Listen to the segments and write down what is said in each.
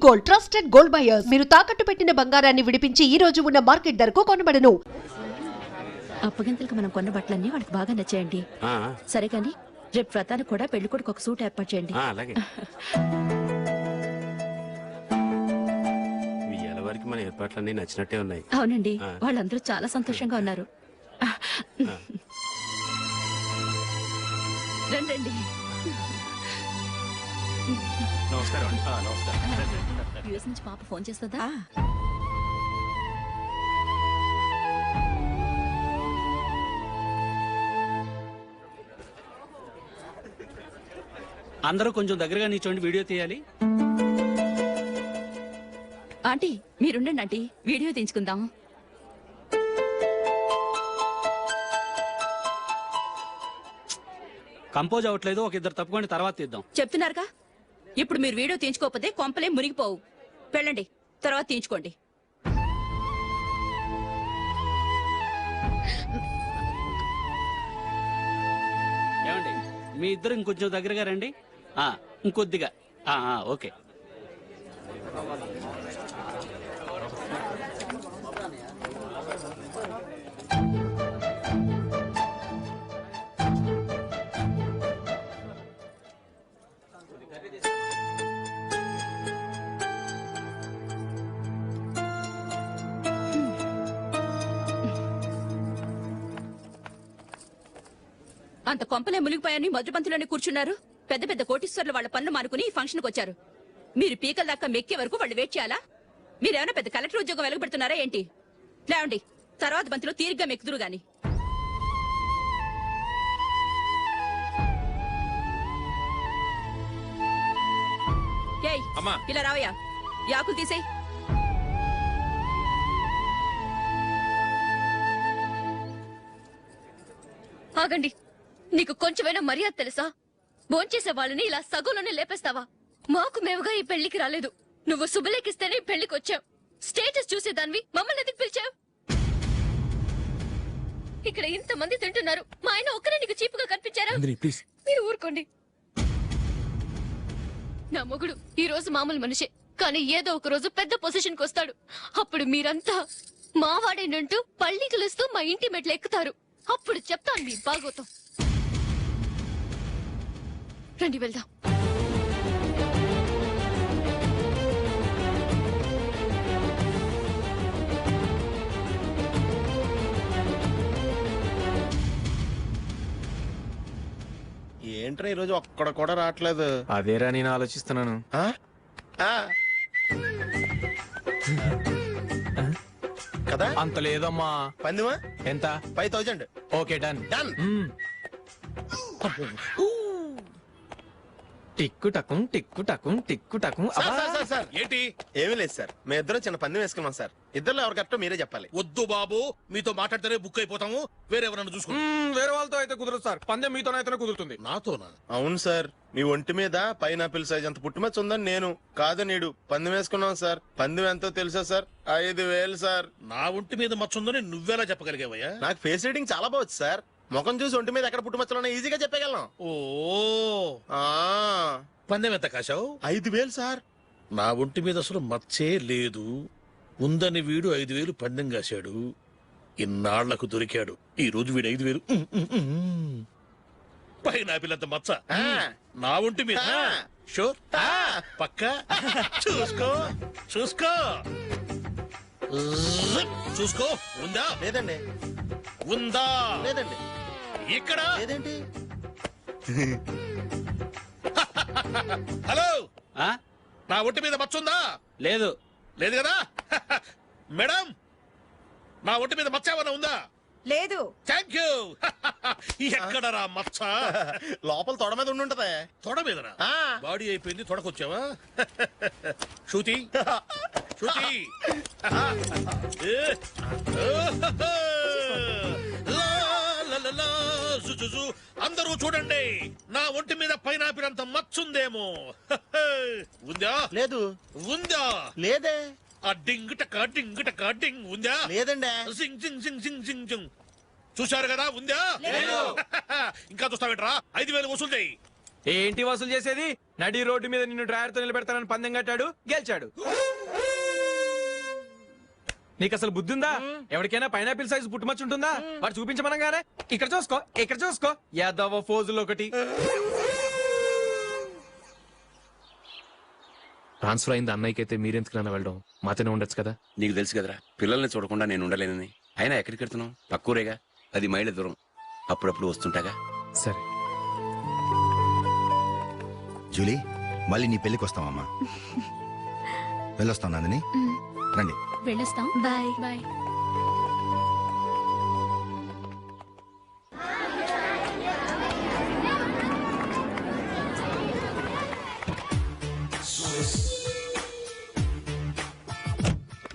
Gold, trusted gold buyers. మీరు తాకట్టు పెట్టిన బంగారాన్ని విడిపించి ఈ రోజు ఉన్న మార్కెట్ ధరకు కొనబడను. అప్పగింతలకు మనం కొన్న బట్టలన్నీ వాళ్ళకి బాగా నచ్చాయండి. సరే కానీ రేపు వ్రతానికి కూడా పెళ్లి కొడుకు ఒక సూట్ ఏర్పాటు చేయండి. వరకు మన ఏర్పాట్లన్నీ నచ్చినట్టే ఉన్నాయి. అవునండి, వాళ్ళందరూ చాలా సంతోషంగా ఉన్నారు. రండి. నమస్కారం. యూఎస్ నుంచి పాప ఫోన్ చేస్తుందా? అందరూ కొంచెం దగ్గరగా నిల్చోండి, వీడియో తీయాలి. ఆంటీ మీరుండండి ఆంటీ, వీడియో తీయించుకుందాం. కంపోజ్ అవ్వట్లేదు, ఒక ఇద్దరు తప్పుకొని తర్వాత తీద్దాం. చెప్తున్నారుగా, ఇప్పుడు మీరు వీడియో తీయించుకోకపోతే కొంపలే మునిగిపోవు. వెళ్ళండి, తర్వాత తీయించుకోండి. ఏమండి, మీ ఇద్దరు ఇంకొంచెం దగ్గరగా రండి. ఇంకొద్దిగా. ఓకే. అంత కొంపలే మునిగిపోయాని మధురపంతిలోనే కూర్చున్నారు. పెద్ద పెద్ద కోటీశ్వర్లు వాళ్ళ పనులు మానుకుని ఈ ఫంక్షన్ కు వచ్చారు. మీరు పీకల దాకా మెక్కే వరకు వాళ్ళు వెయిట్ చేయాలా? మీరేమైనా పెద్ద కలెక్టర్ ఉద్యోగం వెలగబెడుతున్నారా ఏంటి? లేవండి, తర్వాత బంతిలో తీరిగ్గా మెక్కుదురు గాని. ఇలా రావయ్యా, యాకులు తీసేయ్. ఆగండి, నీకు కొంచెమైనా మర్యాద తెలుసా? భోంచేసే వాళ్ళని ఇలా సగంలోనే లేపేస్తావా? మాకు మేముగా ఈ పెళ్లికి రాలేదు. నువ్వు శుభలేఖిస్తేనే ఈ పెళ్లికి వచ్చావు. స్టేటస్ చూసేదానివి మమ్మల్ని ఎందుకు పిలిచావు? ఇక్కడ ఇంతమంది తింటున్నారు, మా ఆయన ఒక్కరే నీకు చీపుగా కనిపించారా? మీరు ఊరుకోండి. నా మొగుడు ఈ రోజు మామూలు మనిషే, కానీ ఏదో ఒక రోజు పెద్ద పొజిషన్ కు వస్తాడు. అప్పుడు మీరంతా మావాడేనంటూ పళ్ళి కలుస్తూ మా ఇంటి మెట్లు ఎక్కుతారు. అప్పుడు చెప్తాను మీ బాగోతం. రండి వెళ్దాం. ఏంట్రా ఈరోజు ఒక్కడ కూడా రావట్లేదు? అదేరా నేను ఆలోచిస్తున్నాను. కదా అంత లేదమ్మా. పందిమా ఎంత? 5000. Okay, done. డన్. టిక్కు టకుం టిక్కు టకుం టిక్కు టకుం. సార్ ఏంటి? ఏమీ లేదు సార్, మేము ఇద్దరు చిన్న పందెం వేసుకున్నాం సార్. ఇద్దరు ఎవరు కరెక్టో మీరే చెప్పాలి. వద్దు బాబు, మీతో మాట్లాడితేనే బుక్ అయిపోతాము. వేరెవరన్నా చూసుకుంటాం. వేరే వాళ్ళతో అయితే కుదరదు సార్, పందెం మీతోనైతేనే కుదురుతుంది. నాతోనా? అవును సార్, మీ ఒంటి మీద పైనాపిల్ సైజ్ అంత పుట్టుమచ్చ ఉందని నేను కాదు నీడు పందెం వేసుకున్నాం సార్. పందెం ఎంతో తెలుసా సార్? 5000 సార్. నా ఒంటి మీద మచ్చ ఉందని నువ్వెలా చెప్పగలిగావయ్యా? నాకు ఫేస్ రీడింగ్ చాలా బాగుంది సార్. ముఖం చూసి ఒంటి మీద ఎక్కడ పుట్టుమచ్చలో ఈజీగా చెప్పగలను. ఓ, పందెం ఎంత కాశావు? 5000 సార్. నా ఒంటి మీద అసలు మచ్చే లేదు. ఉందని వీడు 5000 పందెం కాశాడు. ఇన్నాళ్లకు దొరికాడు. ఈ రోజు వీడు 5000. పైనాపిల్ అంత మచ్చ నా ఒంటి మీద. షూర్, పక్క. చూసుకో చూసుకో చూసుకో. ఉందా? లేదండి. ఉందా? లేదండి. ఇక్కడ లేదేంటి? హలో, నా ఒంటి మీద మచ్చ ఉందా? లేదు. లేదు కదా? మేడం, నా ఒంటి మీద మచ్చ ఏమన్నా ఉందా? లేదు. Thank you. ఎక్కడరా మచ్చ? లోపల తొడ మీద ఉండుంటదే. తొడ మీదనా? బాడీ అయిపోయింది, తొడకొచ్చావా? శృతి శృతి. అందరూ చూడండి, నా ఒంటి మీద పైనాపిల్ అంత మచ్చుందేమో. ఉందా? లేదు. ఉందా? లేదే. ఆ డింగ్ టక డింగ్ టక డింగ్ ఉందా? లేదండి. సింగ్ సింగ్ సింగ్ సింగ్ సింగ్ సింగ్. చూశారు కదా? ఉందా? ఇంకా చూస్తావేట్రా? 5000 వసూలు చేయి. ఏంటి వసూలు చేసేది? నడి రోడ్డు మీద నిన్ను డ్రైవర్ తో నిలబెడతానని పందెం కట్టాడు, గెలిచాడు. నీకు అసలు బుద్ధి ఉందా? ఎవరికైనా పైనాపిల్ సైజ్ పుట్టుమచ్చు ఉంటుందా? వాడు చూపించమనగానే ఇక్కడ చూసుకో, ఇక్కడ చూసుకో, యాదవ ఫోజులు ఒకటి. ట్రాన్స్ఫర్ అయింది అన్నయ్యకి అయితే మీరెందుకు వెళ్ళడం? మాతోనే ఉండొచ్చు కదా. నీకు తెలుసు కదరా, పిల్లల్ని చూడకుండా నేను ఉండలేనని. అయినా ఎక్కడికి వెళ్తున్నావు? పక్కూరేగా, 10 మైళ్ళ దూరం. అప్పుడప్పుడు వస్తుంటాగా. సరే జూలీ, మళ్ళీ నీ పెళ్లికి వస్తామమ్మా. వెళ్ళొస్తాం నందిని, రండి. వెళ్ళొస్తాం. Bye bye.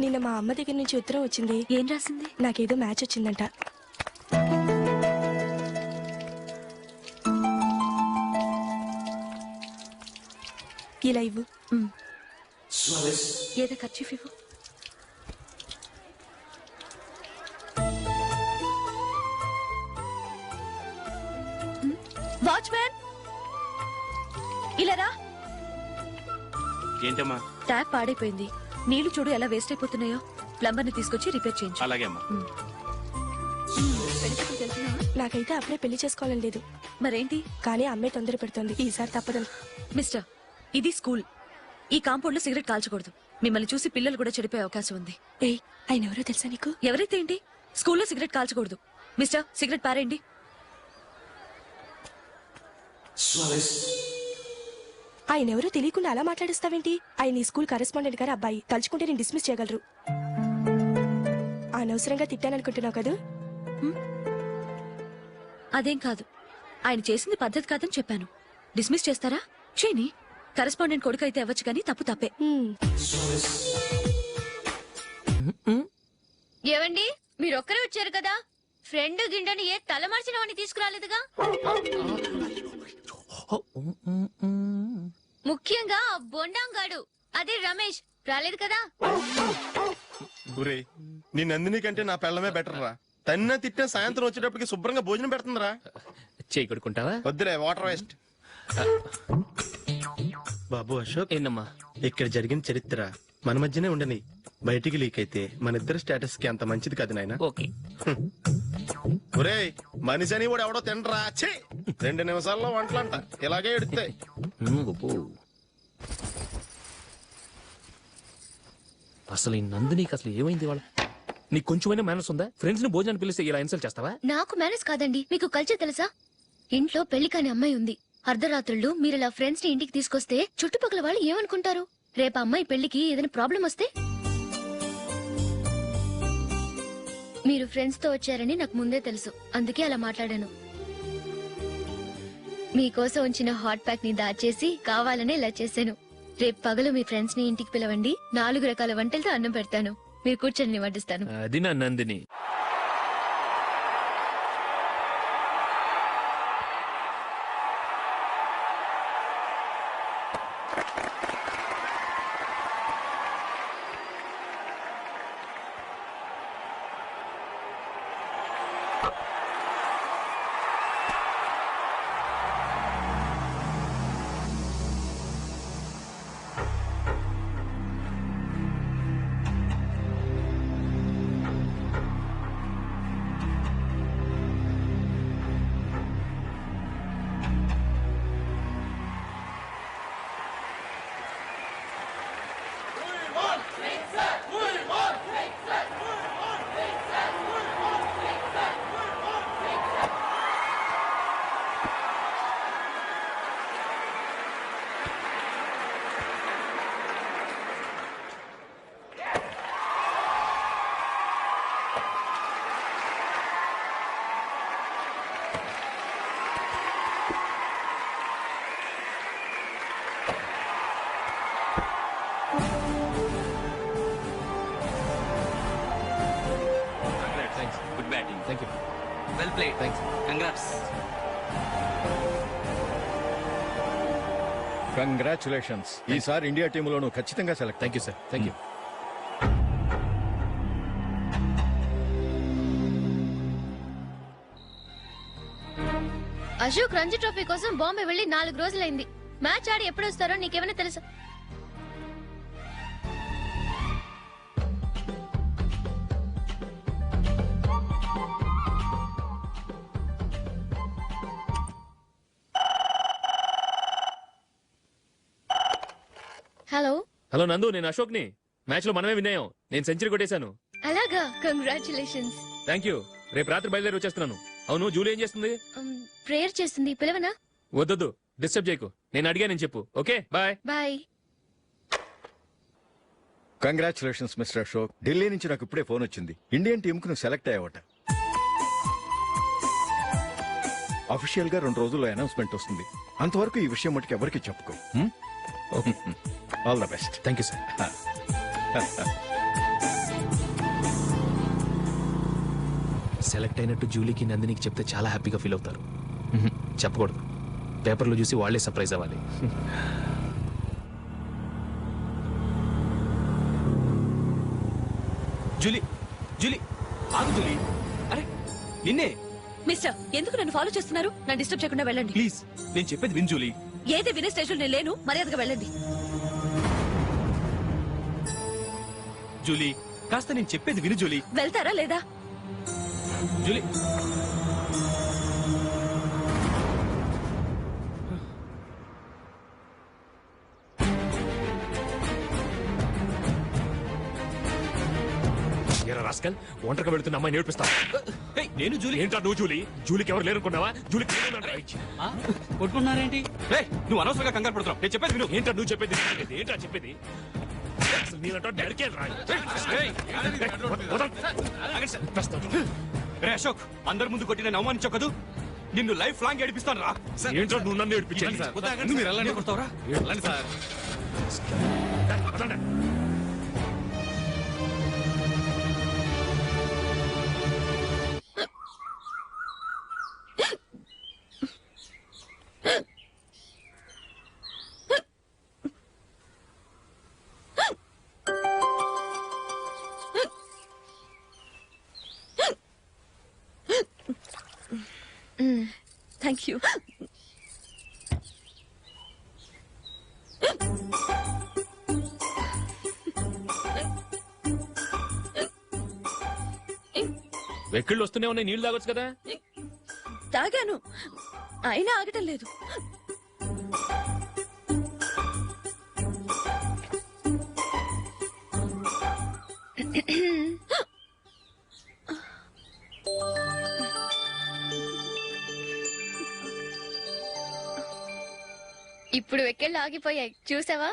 నిన్న మా అమ్మ దగ్గర నుంచి ఉత్తరం వచ్చింది. ఏం రాసింది? నాకేదో మ్యాచ్ వచ్చిందంట. ఇలా ఇవ్వు. ఏదో ఖర్చు ఇవ్వు. వాచ్మ్యాన్, ఇలా రా. ఏంటమ్మా? ట్యాప్ పాడైపోయింది. నీళ్లు చూడు ఎలా వేస్ట్ అయిపోతున్నాయో. ప్లంబర్ ని తీసుకొచ్చి రిపేర్ చేయించు. అలాగే అమ్మా. నాకైతే అప్పుడే పెళ్లి చేసుకోవాలని లేదు. మరేంటి? కానీ అమ్మే తొందర పెడుతోంది. ఈసారి తప్పదు. మిస్టర్, ఇది స్కూల్. ఈ కాంపౌండ్ లో సిగరెట్ కాల్చకూడదు. మిమ్మల్ని చూసి పిల్లలు కూడా చెడిపోయే అవకాశం ఉంది. ఏయ్, ఆయన ఎవరో తెలుసా నీకు? ఎవరైతే ఏంటి, స్కూల్లో సిగరెట్ కాల్చకూడదు. మిస్టర్, సిగరెట్ పారేయండి. ఆయన ఎవరో తెలియకుండా అలా మాట్లాడిస్తావేంటి? ఆయన ఈ స్కూల్ కరెస్పాండెంట్ గారు అబ్బాయి. తలుచుకుంటే నేను డిస్మిస్ చేయగలరు. అనవసరంగా తిట్టాననుకుంటున్నావు కదా? అదేం కాదు. ఆయన చేసింది పద్ధతి కాదని చెప్పాను. డిస్మిస్ చేస్తారా? చేయని. కరెస్పాండెంట్ కొడుకు అయితే అవ్వచ్చు కానీ తప్పు తప్పే. ఏవండి, మీరొక్కరే వచ్చారు కదా? ఫ్రెండ్ గిండని ఏ తలమార్చిన వాడిని తీసుకురాలేదుగా? ముఖ్యంగా బొండాంగాడు, అదే రమేష్ రాలేదు కదా? ఊరే, నీ నందిని కంటే నా పెళ్ళమే బెటర్ రా. తన్న తిట్టిన సాయంత్రం వచ్చేటప్పటికి శుభ్రంగా భోజనం పెడుతుందిరా. చేయి కొడుకుంటావా? వద్దులే, వాటర్ వేస్ట్. బాబు అశోక్, ఏంటమ్మా? ఇక్కడ జరిగిన చరిత్ర మన మధ్యనే ఉండని. బయటికి లీక్ అయితే మన ఇద్దరు స్టేటస్ కి అంత మంచిది కాదు నాయన. ఓకే. ఒరే, మనిషి అని కూడా ఎవడో తినరా. 2 నిమిషాల్లో వంటలంట ఇలాగే ఎడితే. అసలు ఈ నందినికి అసలు ఏమైంది? వాళ్ళ నీకు కొంచెమైనా మేనస్ ఉందా? ఫ్రెండ్స్ ని భోజనాన్ని పిలిస్తే ఇలా ఇన్సల్ట్ చేస్తావా? నాకు మేనేజ్ కాదండి, మీకు కల్చర్ తెలుసా? ఇంట్లో పెళ్లి కాని అమ్మాయి ఉంది. అర్ధరాత్రుళ్ళు మీరు ఇలా ఫ్రెండ్స్ ని ఇంటికి తీసుకొస్తే చుట్టుపక్కల వాళ్ళు ఏమనుకుంటారు? రేపు అమ్మాయి పెళ్లికి ఏదైనా ప్రాబ్లం వస్తే? మీరు ఫ్రెండ్స్ తో వచ్చారని నాకు ముందే తెలుసు, అందుకే అలా మాట్లాడాను. మీకోసం ఉంచిన హాట్ ప్యాక్ ని దాచేసి కావాలనే ఇలా చేశాను. రేపు పగలు మీ ఫ్రెండ్స్ ని ఇంటికి పిలవండి. 4 రకాల వంటలతో అన్నం పెడతాను. మీరు కూర్చొని వడ్డిస్తాను. అది నా Nandini. Good batting. Thank you. Well played. Thanks. Congrats. Congratulations. ఈసారి ఇండియా టీంలోనూ ఖచ్చితంగా select. Thank you sir. Thank you. Ashok Ranji trophy కోసం బాంబే వెళ్లి 4 రోజులైంది. మ్యాచ్ ఆడి ఎప్పుడు వస్తారో నీకేమైనా తెలుసా? హలో హలో నందు, నేను అశోక్ ని. మ్యాచ్ లో మనమే విన్నాయం. నేను సెంచరీ కొట్టేశాను. అలాగా, కంగ్రాచులేషన్స్. Thank you. రేపు రాత్రి బయలుదేరి వచ్చేస్తున్నాను. అవును, జూలీ ఏం చేస్తుంది? ప్రేయర్ చేస్తుంది. పిలవనా? వద్దొద్దు, డిస్టర్బ్ చేయకు. నేను అడిగానని చెప్పు. Okay, bye. Bye. Congratulations mister Ashok. Delhi నుంచి నాకు ఇప్పుడే ఫోన్ వచ్చింది. ఇండియన్ టీమ్ కు నువ్వు సెలెక్ట్ అయ్యావట. అఫీషియల్ గా 2 రోజుల్లో అనౌన్స్మెంట్ వస్తుంది. అంతవరకు ఈ విషయం మటుకు ఎవరికి చెప్పుకో. All the best. Thank you sir. Select అయినట్టు జూలీకి నందినికి చెప్తే చాలా హ్యాపీగా ఫీల్ అవుతారు. చెప్పకూడదు. పేపర్లో చూసి వాళ్లే సర్ప్రైజ్ అవ్వాలి. జూలీ, జూలీ, ఆగు జూలీ. అరే నిన్నే. మిస్టర్, ఎందుకు నన్ను ఫాలో చేస్తున్నారు? నన్ను డిస్టర్బ్ చేయకుండా వెళ్ళండి ప్లీజ్, నేను చెప్పేది విను జూలీ. ఏది వినే స్టేజ్ లో నేను లేను. మర్యాదగా వెళ్ళండి. జూలీ, కాస్త నేను చెప్పేది విను జూలీ. వెళ్తారా లేదా? జూలీ, రాస్కల్, ఒంటరిగా వెళుతున్న అమ్మాయి నేర్పిస్తా. నేను జూలీ. ఏంటా నువ్వు జూలీ? జూలీకి ఎవరు లేరుకున్నావా? జూలీ కొట్టుకున్నారేంటి? నువ్వు అనవసరంగా కంగారు పడుతున్నావు. నేను చెప్పేది విను. ఏంటా నువ్వు చెప్పేది? ఏంటా చెప్పేది? అశోక్, అందరి ముందు కొట్టి నేను అవమానించావు కదూ. నిన్ను లైఫ్ లాంగ్ ఏడిపిస్తాను రా. ఏంటో నువ్వు నన్ను ఏడిపించాలి. మీరు వెళ్ళండి. కొడతావురా? వెళ్ళండి సార్. Thank you. వెక్కిళ్ళు వస్తూనే ఉన్నాయి. నీళ్లు తాగొచ్చు కదా. తాగాను, అయినా ఆగటం లేదు. ఇప్పుడు వెక్కెళ్ళు ఆగిపోయాయి, చూసావా?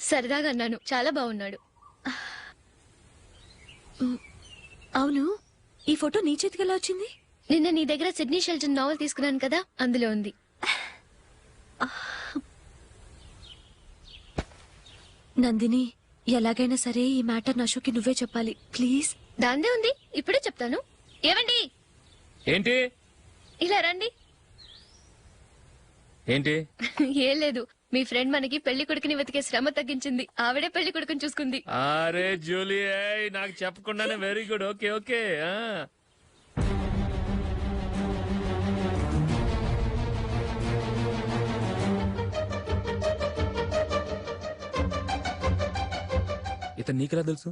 సరదాగా అన్నాను. చాలా బాగున్నాడు. అవును, ఈ ఫోటో నీ చేతికి ఎలా వచ్చింది? నిన్న నీ దగ్గర సిడ్నీ షెల్టన్ నావెల్ తీసుకున్నాను కదా, అందులో ఉంది. నందిని, ఎలాగైనా సరే ఈ మ్యాటర్ అశోక్కి నువ్వే చెప్పాలి ప్లీజ్. దాందే ఉంది, ఇప్పుడే చెప్తాను. ఏవండి, ఏంటి? ఇలా రండి. ఏంటి? ఏం లేదు, మీ ఫ్రెండ్ మనకి పెళ్లి కొడుకుని వెతికే శ్రమ తగ్గించింది. ఆవిడే పెళ్లి కొడుకుని చూసుకుంది. అరే జూలీ, నాకు చెప్పకుండానే వెరీ గుడ్. Okay okay. ఇతను నీకెలా తెలుసు?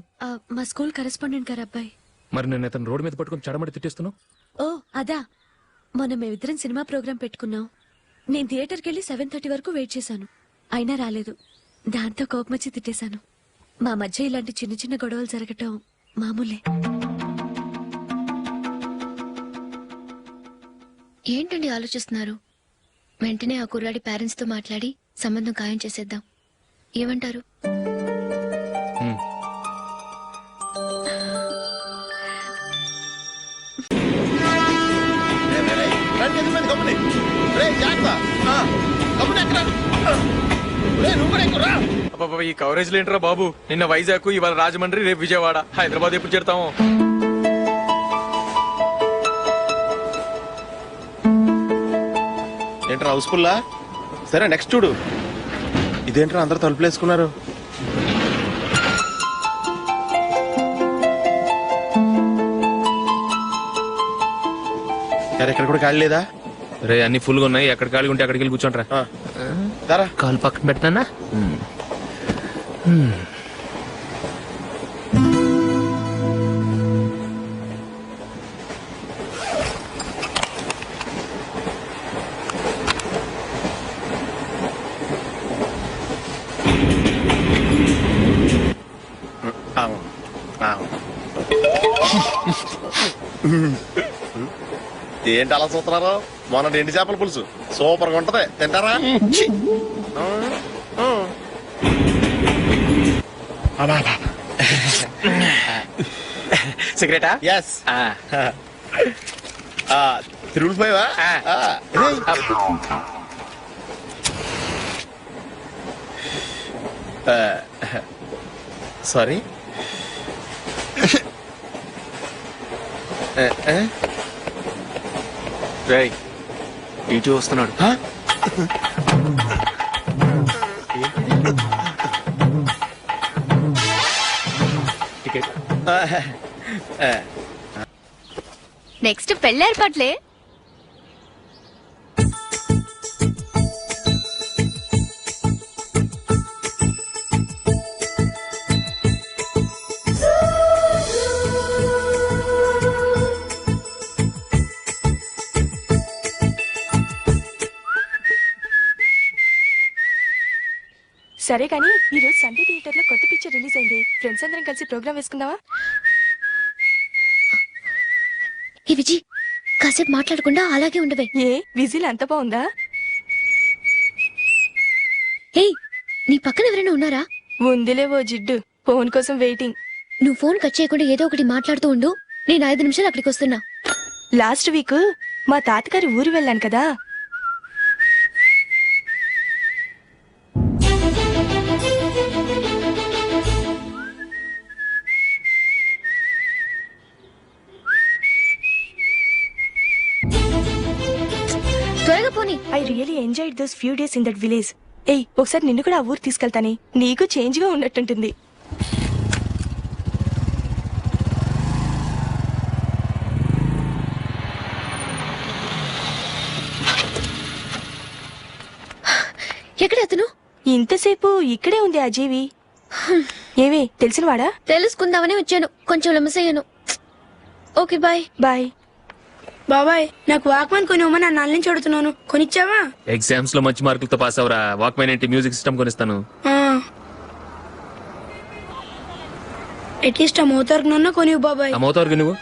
మా స్కూల్ కరెస్పాండెంట్ గారు అబ్బాయి. మరి నేను ఇతను రోడ్డు మీద పట్టుకుని చడమడి తిట్టేస్తున్నావు. ఓ అదా, మొన్న మేమిద్దరం సినిమా ప్రోగ్రామ్ పెట్టుకున్నాం. నేను థియేటర్కి వెళ్ళి 7:30 వరకు వెయిట్ చేశాను, అయినా రాలేదు. దాంతో కోపమచ్చి తిట్టేశాను. మా మధ్య ఇలాంటి చిన్న చిన్న గొడవలు జరగటం మామూలే. ఏంటండి ఆలోచిస్తున్నారు? వెంటనే ఆ కుర్రాడి పేరెంట్స్ తో మాట్లాడి సంబంధం ఖాయం చేసేద్దాం. ఏమంటారు? ఈ కవరేజ్ లేంటరా బాబు. నిన్న వైజాగ్, ఇవాళ రాజమండ్రి, రేపు విజయవాడ, హైదరాబాద్ ఎప్పుడు చేరుతాము? ఏంట్రా హౌస్ఫుల్లా? సరే నెక్స్ట్ చూడు. ఇదేంట్రా అందరూ తలుపులు వేసుకున్నారు? ఎక్కడ కూడా ఖాళీ లేదా? రే అన్ని ఫుల్ గా ఉన్నాయి, ఎక్కడ ఖాళీ ఉంటే అక్కడికి వెళ్ళి కూర్చోంటారా. దారా కాలు పక్కన పెట్టినా. ఏంటి అలా చూస్తున్నారు? మొన్న ఎండి చేపల పులుసు సూపర్ గా ఉంటది, తింటారా? సిగరెటా? ఎస్. తిరుగుపోయావా? సారీ. రేయ్ ఇటు వస్తున్నాడు. టికెట్. నెక్స్ట్ పెళ్లి ఏర్పాట్లే. సరే కానీ ఈ రోజు సండే థియేటర్ లో కొత్త పిక్చర్ రిలీజ్ అయింది. ఫ్రెండ్స్ అందరం కలిసి ప్రోగ్రామ్ వేసుకుందామా? ఈ విజి కాసేపు మాట్లాడకుండా అలాగే ఉండవే. ఏ విజిల్ అంత బాగుందా? ఏయ్ నీ పక్కన ఎవరైనా ఉన్నారా? ఉందిలే ఓ జిడ్డు, ఫోన్ కోసం వెయిటింగ్. నువ్వు ఫోన్ కట్ చేయకుండా ఏదో ఒకటి మాట్లాడుతూ ఉండు, నేను 5 నిమిషాలు అక్కడికి వస్తున్నా. లాస్ట్ వీక్ మా తాతగారి ఊరు వెళ్ళాను కదా. త్వరగా పోనీ. I really enjoyed those few days in that village. ఏయ్ ఒకసారి నిన్ను కూడా ఆ ఊరు తీసుకెళ్తానే, నీకు చేంజ్ గా ఉన్నట్టుంటుంది. ఎక్కడ అతను? ఇంతసేపు ఇక్కడే ఉంది ఆ జీవి. ఏవే తెలిసినవాడా? తెలుసుకుందామని వచ్చాను, కొంచెం లెమసయ్యాను. Okay bye. బాయ్. బాబాయ్ నాకు వాక్మన్ కొనివ్వమని నా నాన్న నుంచి అడుగుతున్నాను, కొనిచ్చావా? ఎగ్జామ్స్ లో మంచి మార్కులతో పాస్ అవరా, వాక్మెన్ ఏంటి మ్యూజిక్ సిస్టమ్ కొనిస్తాను. అట్లీస్ట్ ఆ మోతార్కు నన్న కొనివ్వు బాబాయ్. ఆ మోతారుగా నువ్వు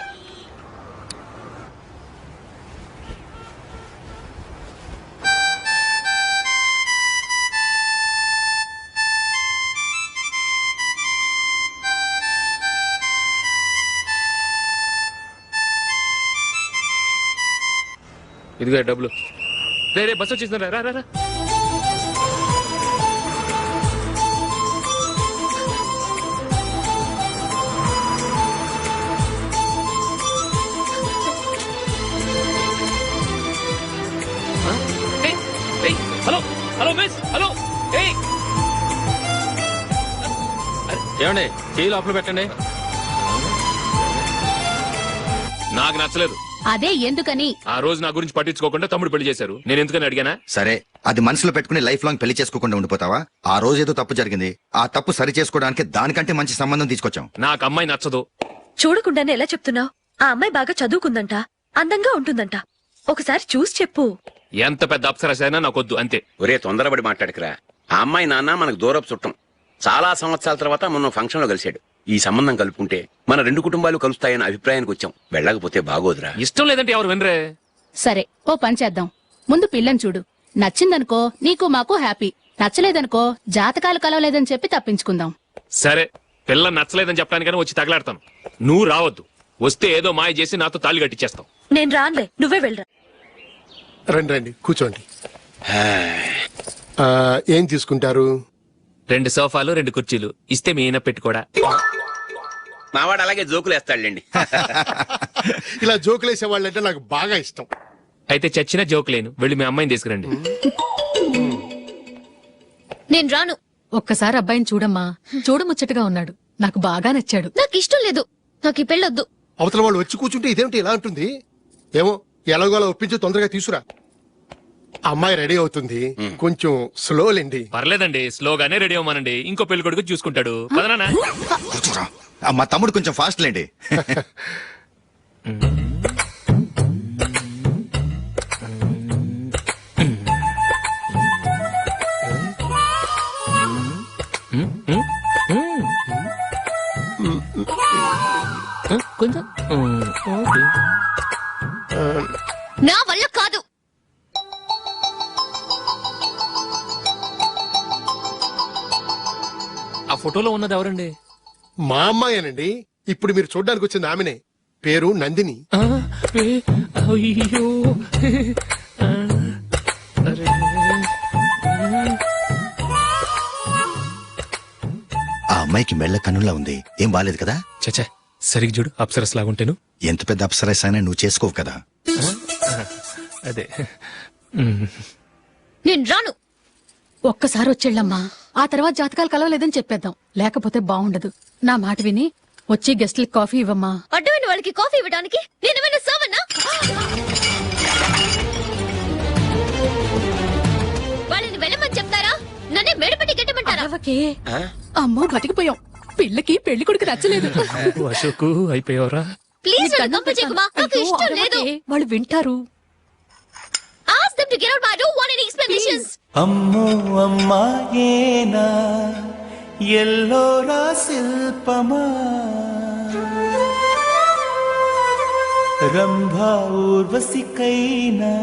ఇదిగో డబ్బులు. రే రే బస్ వచ్చేసిందా, రా రా రా. Hello hello miss, hello. ఏమండి చేయి లోపల పెట్టండి. నాకు నచ్చలేదు. అదే ఎందుకని? ఆ రోజు నా గురించి పట్టించుకోకుండా తమ్ముడు పెళ్లి చేశారు, నేను ఎందుకని అడిగానా? సరే అది మనసులో పెట్టుకుని లైఫ్ లాంగ్ పెళ్లి చేసుకోకుండా ఉండిపోతావా? ఆ రోజు ఏదో తప్పు జరిగింది, ఆ తప్పు సరి చేసుకోవడానికి దానికంటే మంచి సంబంధం తీసుకొచ్చాం. నాకు అమ్మాయి నచ్చదు. చూడకుండానే ఎలా చెప్తున్నావు? ఆ అమ్మాయి బాగా చదువుకుందంట, అందంగా ఉంటుందంట, ఒకసారి చూసి చెప్పు. ఎంత పెద్ద అప్సరసైనా నాకొద్దు అంతే. ఒరే తొందరపడి మాట్లాడకురా. ఆ అమ్మాయి నాన్న మనకు దూరపు చుట్టం. చాలా సంవత్సరాల తర్వాత మొన్న ఫంక్షన్ లో కలిశాడు. ఈ సంబంధం కలుపుకుంటే మన 2 కుటుంబాలు కలుస్తాయన్న అభిప్రాయానికి వచ్చాం. వెళ్ళకపోతే బాగోదురా. ఇష్టం లేదంటే ఎవరు వినరే. సరే ఓ పని చేద్దాం, ముందు పిల్లని చూడు. నచ్చిందనుకో నీకు మాకు హ్యాపీ, నచ్చలేదనుకో జాతకాలు కలవలేదని చెప్పి తప్పించుకుందాం. సరే పిల్ల నచ్చలేదని చెప్పడానికైనా వచ్చి తగలాడతాను. నువ్వు రావద్దు, వస్తే ఏదో మాయ చేసి నాతో తాళి కట్టించేస్తావు. నేను రానులే, నువ్వే వెళ్ళరా. రండి రండి కూర్చోండి. ఏం తీసుకుంటారు? 2 సోఫాలు 2 కుర్చీలు ఇస్తే మీ ఈయన పెట్టుకోడా. మావాడు అలాగే జోకులు వేస్తాడులేండి. ఇలా జోకులేసే వాళ్ళంటే నాకు బాగా ఇష్టం. అయితే చచ్చిన జోక్ లేను, వెళ్ళి మీ అమ్మాయిని తీసుకురండి. నేను రాను. ఒక్కసారి అబ్బాయిని చూడమ్మా, చూడముచ్చటగా ఉన్నాడు, నాకు బాగా నచ్చాడు. నాకు ఇష్టం లేదు, నాకు ఈ పెళ్ళొద్దు. అవతల వాళ్ళు వచ్చి కూర్చుంటే ఇదేమిటి ఇలా ఉంటుంది? ఏమో ఎలాగోలా ఒప్పించి తొందరగా తీసురా. అమ్మాయి రెడీ అవుతుంది, కొంచెం స్లో లేండి. పర్లేదండి, స్లోగానే రెడీ అవ్వమానండి. ఇంకో పెళ్లి కొడుకు చూసుకుంటాడు. పదనా? కూర్చోరా. మా తమ్ముడు కొంచెం ఫాస్ట్ లేండి. కొంచెం నా వల్ల కాదు. ఆ ఫోటోలో ఉన్నది ఎవరండి? మా అమ్మాయేనండి. ఇప్పుడు మీరు చూడడానికి వచ్చింది ఆమెనే. పేరు నందిని. అయ్యో, ఆ అమ్మాయికి మెళ్ళ కన్నులా ఉంది, ఏం బాలేదు కదా? చచ్చా, సరిగ్గా చూడు, అప్సరస్ లాగుంటేను. ఎంత పెద్ద అప్సరస్ అయినా నువ్వు చేసుకోవు కదా. అదే. నేను రాను. ఒక్కసారి వచ్చేళ్ళమ్మా, ఆ తర్వాత జాతకాలు కలవలేదని చెప్పేద్దాం, లేకపోతే బాగుండదు. నా మాట విని వచ్చి గెస్ట్లకి కాఫీ ఇవ్వమ్మా. అడ్డమైన వాళ్ళకి కాఫీ ఇవ్వడానికి నేనేమైనా సర్వన్నా? వాళ్ళని వెళ్ళమని చెప్తారా, నన్నే మేడపట్టి గెట్టమంటారా? అమ్మో బతికిపోయాం, పిల్లకి పెళ్లి కొడుకు నచ్చలేదు. అశోకు అయిపోయావరా? ప్లీజ్ నాకు ఇష్టం లేదు. వాళ్ళు వింటారు. Ask them to get out. I don't want any explanations. అమ్మో అమ్మాయేనా ఎల్లోరా శిల్పమా రంభా ఊర్వశికైనా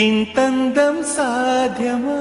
ఇంతందం సాధ్యమా